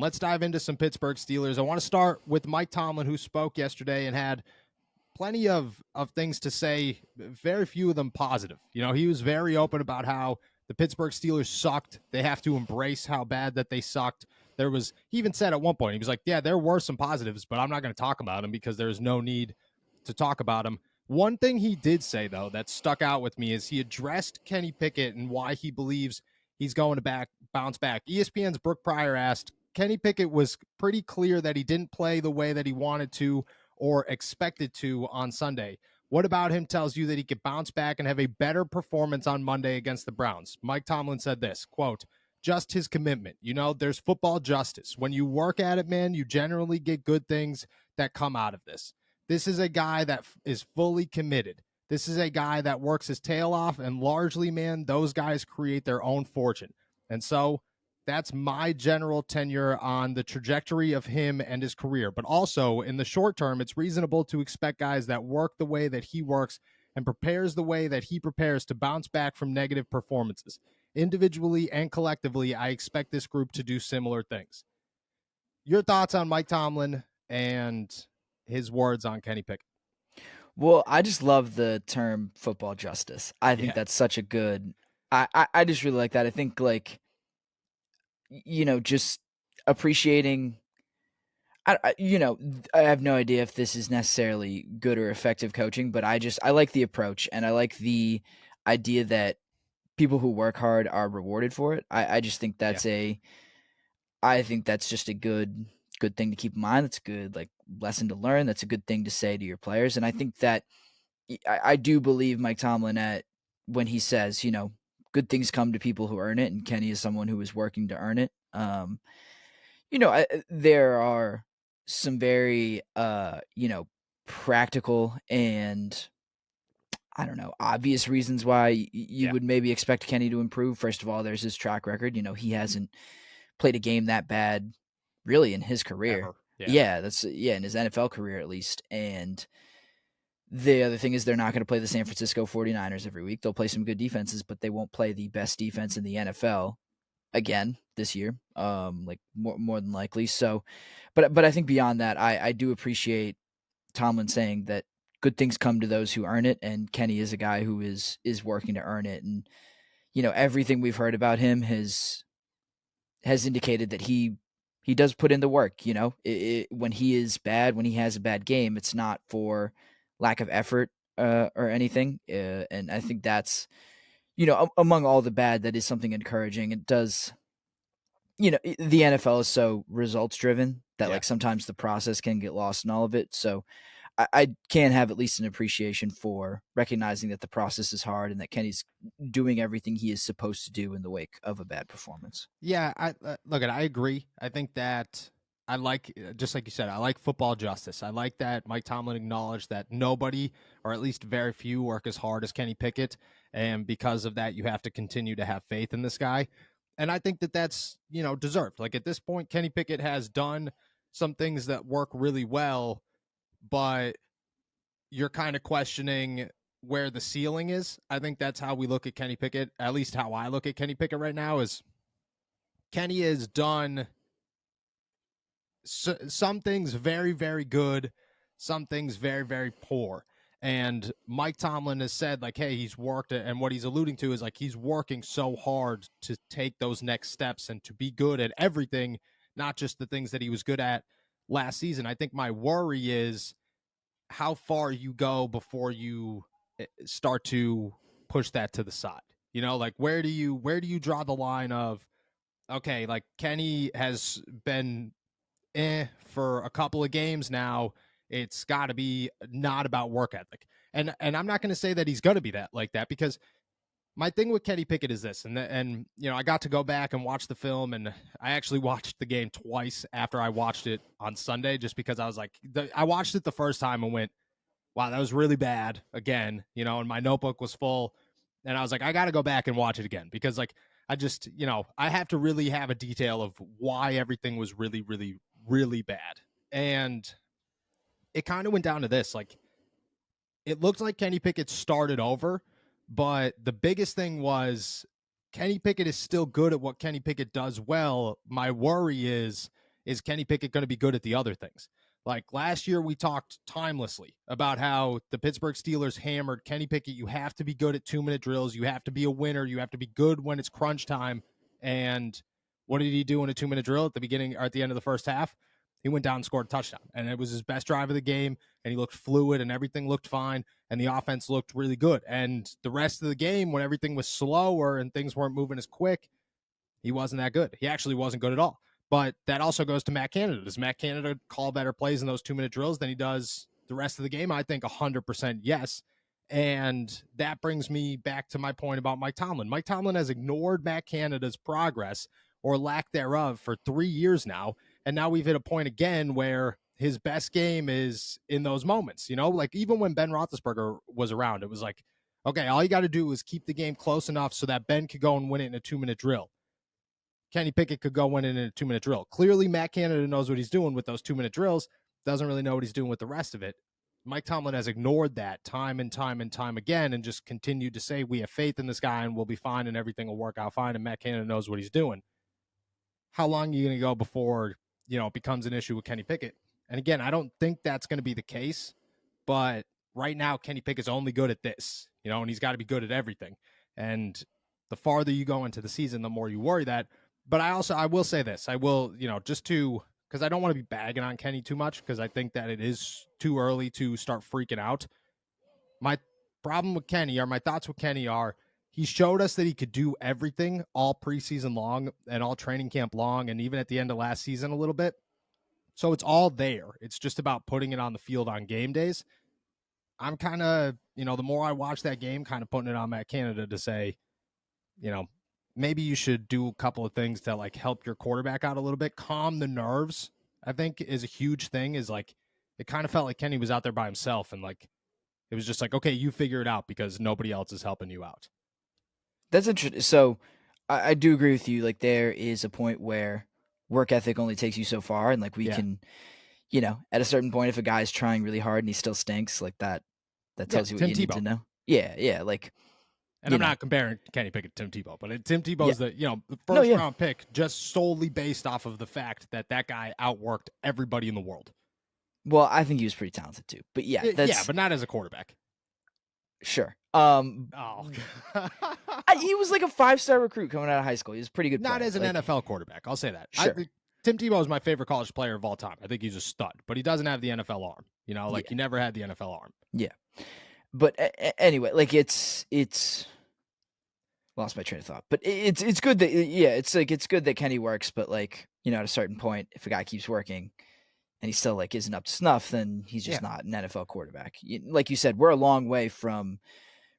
Let's dive into some Pittsburgh Steelers. I want to start with Mike Tomlin, who spoke yesterday and had plenty of things to say, very few of them positive. He was very open about how the Pittsburgh Steelers sucked. They have to embrace how bad that they sucked. He even said at one point, he was like, yeah, there were some positives, but I'm not going to talk about them because there's no need to talk about them. One thing he did say, though, that stuck out with me is he addressed Kenny Pickett and why he believes he's going to bounce back. ESPN's Brooke Pryor asked, Kenny Pickett was pretty clear that he didn't play the way that he wanted to or expected to on Sunday. What about him tells you that he could bounce back and have a better performance on Monday against the Browns? Mike Tomlin said this, quote, just his commitment. There's football justice. When you work at it, man, you generally get good things that come out of this. This is a guy that is fully committed. This is a guy that works his tail off, and largely, man, those guys create their own fortune. And so that's my general tenure on the trajectory of him and his career. But also, in the short term, it's reasonable to expect guys that work the way that he works and prepares the way that he prepares to bounce back from negative performances. Individually and collectively, I expect this group to do similar things. Your thoughts on Mike Tomlin and his words on Kenny Pickett? Well, I just love the term football justice. I think that's such a good – I just really like that. I think, just appreciating I have no idea if this is necessarily good or effective coaching, but I like the approach, and I like the idea that people who work hard are rewarded for it. I just think that's I think that's just a good thing to keep in mind. That's a good lesson to learn. That's a good thing to say to your players. And I think that I do believe Mike Tomlin when he says, good things come to people who earn it, and Kenny is someone who is working to earn it. There are some very practical and obvious reasons why you would maybe expect Kenny to improve. First of all, there's his track record. He hasn't played a game that bad really in his career. In his NFL career at least. And the other thing is they're not going to play the San Francisco 49ers every week. They'll play some good defenses, but they won't play the best defense in the NFL again this year, more than likely. So, but I think beyond that, I do appreciate Tomlin saying that good things come to those who earn it, and Kenny is a guy who is working to earn it. And everything we've heard about him has indicated that he does put in the work. When he is bad, when he has a bad game, it's not for lack of effort or anything. And I think that's among all the bad, that is something encouraging. It does. The NFL is so results driven that sometimes the process can get lost in all of it. So I can have at least an appreciation for recognizing that the process is hard and that Kenny's doing everything he is supposed to do in the wake of a bad performance. Yeah, I agree. I think that I like, just like you said, I like football justice. I like that Mike Tomlin acknowledged that nobody, or at least very few, work as hard as Kenny Pickett. And because of that, you have to continue to have faith in this guy. And I think that that's, deserved. At this point, Kenny Pickett has done some things that work really well, but you're kind of questioning where the ceiling is. I think that's how we look at Kenny Pickett, at least how I look at Kenny Pickett right now, is Kenny has done some things very, very good, some things very, very poor. And Mike Tomlin has said, hey, he's worked, and what he's alluding to is he's working so hard to take those next steps and to be good at everything, not just the things that he was good at last season. I think my worry is how far you go before you start to push that to the side. Where do you draw the line of, okay, Kenny has been for a couple of games now. It's got to be not about work ethic. And I'm not going to say that he's going to be that, because my thing with Kenny Pickett is this, and I got to go back and watch the film, and I actually watched the game twice after I watched it on Sunday, just because I was I watched it the first time and went, wow, that was really bad again, and my notebook was full, and I was I got to go back and watch it again, because I just, I have to really have a detail of why everything was really, really, really bad. And it kind of went down to this, it looked like Kenny Pickett started over, but the biggest thing was Kenny Pickett is still good at what Kenny Pickett does well. My worry is is Kenny Pickett going to be good at the other things? Like last year, we talked timelessly about how the Pittsburgh Steelers hammered Kenny Pickett. You have to be good at 2-minute drills. You have to be a winner. You have to be good when it's crunch time. And what did he do in a 2-minute drill at the beginning or at the end of the first half? He went down and scored a touchdown. And it was his best drive of the game. And he looked fluid and everything looked fine. And the offense looked really good. And the rest of the game, when everything was slower and things weren't moving as quick, he wasn't that good. He actually wasn't good at all. But that also goes to Matt Canada. Does Matt Canada call better plays in those 2-minute drills than he does the rest of the game? I think 100% yes. And that brings me back to my point about Mike Tomlin. Mike Tomlin has ignored Matt Canada's progress or lack thereof for 3 years now. And now we've hit a point again where his best game is in those moments. You know, like even when Ben Roethlisberger was around, it was like, okay, all you got to do is keep the game close enough so that Ben could go and win it in a 2-minute drill. Kenny Pickett could go win it in a 2-minute drill. Clearly, Matt Canada knows what he's doing with those 2-minute drills, doesn't really know what he's doing with the rest of it. Mike Tomlin has ignored that time and time and time again and just continued to say, we have faith in this guy and we'll be fine and everything will work out fine and Matt Canada knows what he's doing. How long are you going to go before, it becomes an issue with Kenny Pickett? And again, I don't think that's going to be the case, but right now, Kenny Pickett's only good at this, and he's got to be good at everything. And the farther you go into the season, the more you worry that. But I will say this. I will, because I don't want to be bagging on Kenny too much because I think that it is too early to start freaking out. My problem with Kenny, or my thoughts with Kenny are, he showed us that he could do everything all preseason long and all training camp long and even at the end of last season a little bit. So it's all there. It's just about putting it on the field on game days. I'm kind of, the more I watch that game, kind of putting it on Matt Canada to say, maybe you should do a couple of things to like help your quarterback out a little bit, calm the nerves. I think is a huge thing. Is like it kind of felt like Kenny was out there by himself, and like it was just like, okay, you figure it out because nobody else is helping you out. That's interesting. So I do agree with you. Like there is a point where work ethic only takes you so far, and like we can, at a certain point, if a guy's trying really hard and he still stinks, like that tells you what you need to know. Yeah, like. And I'm not comparing Kenny Pickett to Tim Tebow, but Tim Tebow's the first round pick just solely based off of the fact that guy outworked everybody in the world. Well, I think he was pretty talented too, but but not as a quarterback. Sure. He was like a 5-star recruit coming out of high school. He was a pretty good player. Not as an NFL quarterback. I'll say that. Sure. Tim Tebow is my favorite college player of all time. I think he's a stud, but he doesn't have the NFL arm. He never had the NFL arm. Yeah. But anyway, like it's lost my train of thought. But it's good that it's good that Kenny works. But like at a certain point, if a guy keeps working and he still like isn't up to snuff, then he's just not an NFL quarterback. Like you said, we're a long way from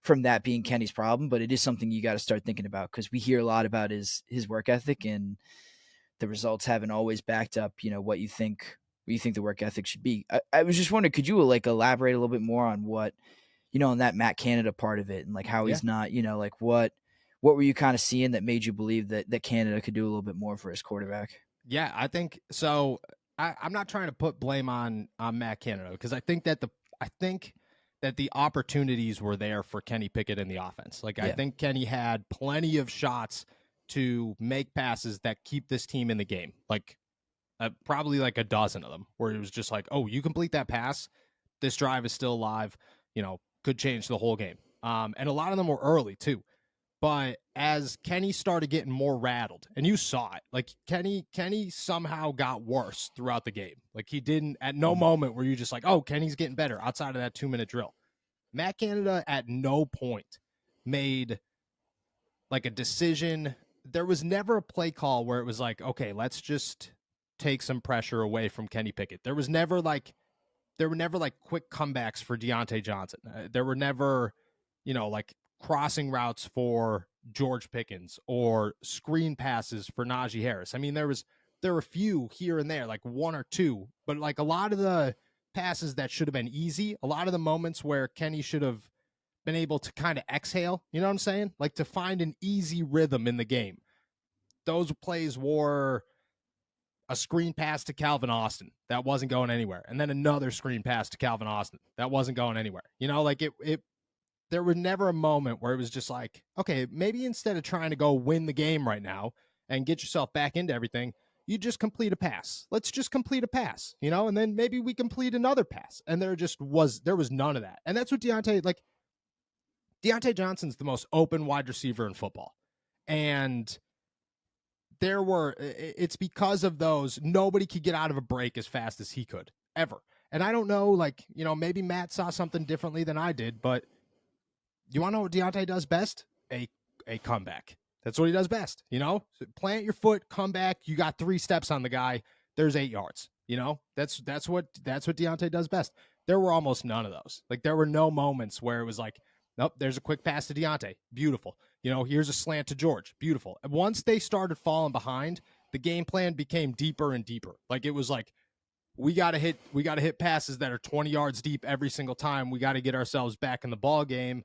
that being Kenny's problem, but it is something you got to start thinking about because we hear a lot about his work ethic and the results haven't always backed up. What you think the work ethic should be. I was just wondering, could you like elaborate a little bit more on what? On that Matt Canada part of it and like how he's not, like what were you kind of seeing that made you believe that Canada could do a little bit more for his quarterback? Yeah, I think so. I'm not trying to put blame on Matt Canada because I think that the opportunities were there for Kenny Pickett in the offense. Like I think Kenny had plenty of shots to make passes that keep this team in the game. Like probably like a dozen of them where it was just like, oh, you complete that pass, this drive is still alive. Could change the whole game. And a lot of them were early too. But as Kenny started getting more rattled, and you saw it, like Kenny somehow got worse throughout the game. Like he didn't, at no moment were you just like, oh, Kenny's getting better outside of that 2-minute drill. Matt Canada at no point made like a decision. There was never a play call where it was like, okay, let's just take some pressure away from Kenny Pickett. There were never like quick comebacks for Deontay Johnson. There were never, like crossing routes for George Pickens or screen passes for Najee Harris. I mean, there were a few here and there, like one or two, but like a lot of the passes that should have been easy, a lot of the moments where Kenny should have been able to kind of exhale, you know what I'm saying? Like to find an easy rhythm in the game. Those plays were a screen pass to Calvin Austin that wasn't going anywhere, and then another screen pass to Calvin Austin that wasn't going anywhere. Like it there was never a moment where it was just like, okay, maybe instead of trying to go win the game right now and get yourself back into everything, you just complete a pass. Let's just complete a pass, and then maybe we complete another pass. And there was none of that. And that's what Deontay Johnson's the most open wide receiver in football. And it's because of those, nobody could get out of a break as fast as he could ever. And I don't know, maybe Matt saw something differently than I did, but you want to know what Deontay does best? A comeback. That's what he does best. So plant your foot, come back. You got 3 steps on the guy. There's 8 yards. That's what Deontay does best. There were almost none of those. There were no moments where it was like, nope, there's a quick pass to Deontay. Beautiful. Here's a slant to George. Beautiful. And once they started falling behind, the game plan became deeper and deeper. It was like, we got to hit passes that are 20 yards deep every single time. We got to get ourselves back in the ball game.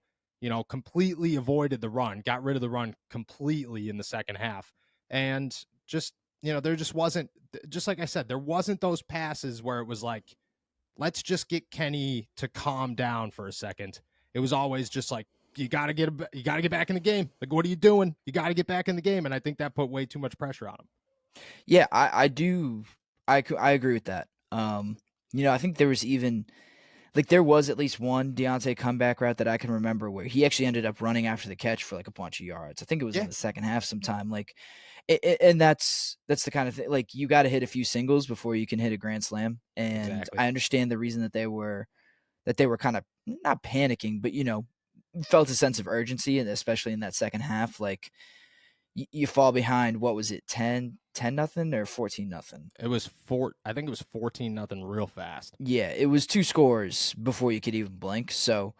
Completely avoided the run, got rid of the run completely in the second half. And just, there just wasn't, just like I said, there wasn't those passes where it was like, let's just get Kenny to calm down for a second. It was always just like, you got to get back in the game. What are you doing? You got to get back in the game. And I think that put way too much pressure on him. Yeah, I do. I agree with that. I think there was even, there was at least one Deontay comeback route that I can remember where he actually ended up running after the catch for a bunch of yards. I think it was in the second half sometime. And that's the kind of thing, you got to hit a few singles before you can hit a grand slam. And exactly. I understand the reason that they were kind of not panicking, but, felt a sense of urgency, and especially in that second half, you fall behind. What was it? 10-0 or 14-0? It was I think it was 14-0 real fast. Yeah, it was 2 scores before you could even blink. So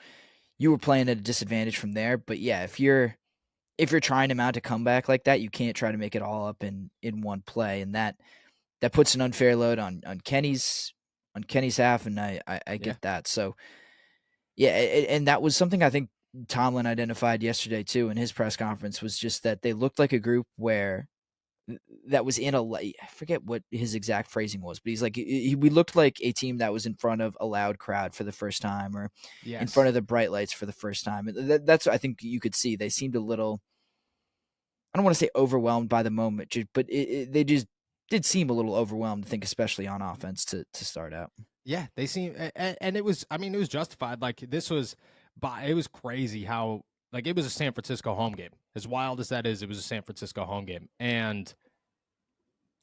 you were playing at a disadvantage from there. But yeah, if you're trying to mount a comeback like that, you can't try to make it all up in one play, and that puts an unfair load on Kenny's half, and I get that. So yeah, and that was something I think Tomlin identified yesterday too in his press conference, was just that they looked like a group where that was I forget what his exact phrasing was, but he's like, we looked like a team that was in front of a loud crowd for the first time, or in front of the bright lights for the first time. That's what I think you could see. They seemed a little, I don't want to say overwhelmed by the moment, but they just did seem a little overwhelmed, I think, especially on offense to start out. Yeah, they seem, and it was justified. It was crazy how, it was a San Francisco home game. As wild as that is, it was a San Francisco home game. And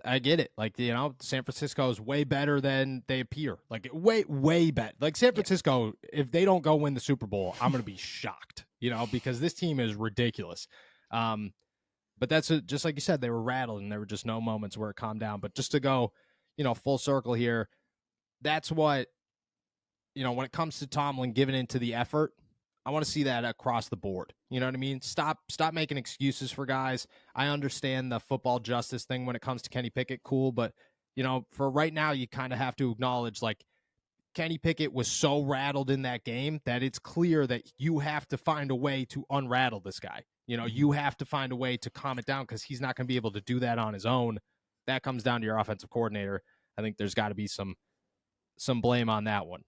I get it. San Francisco is way better than they appear. Way better. San Francisco, if they don't go win the Super Bowl, I'm going to be shocked, because this team is ridiculous. But that's just like you said, they were rattled, and there were just no moments where it calmed down. But just to go, full circle here, that's what, when it comes to Tomlin giving into the effort, I want to see that across the board. You know what I mean? Stop making excuses for guys. I understand the football justice thing when it comes to Kenny Pickett, cool. But, for right now, you kind of have to acknowledge, Kenny Pickett was so rattled in that game that it's clear that you have to find a way to unrattle this guy. You have to find a way to calm it down, because he's not going to be able to do that on his own. That comes down to your offensive coordinator. I think there's got to be some blame on that one.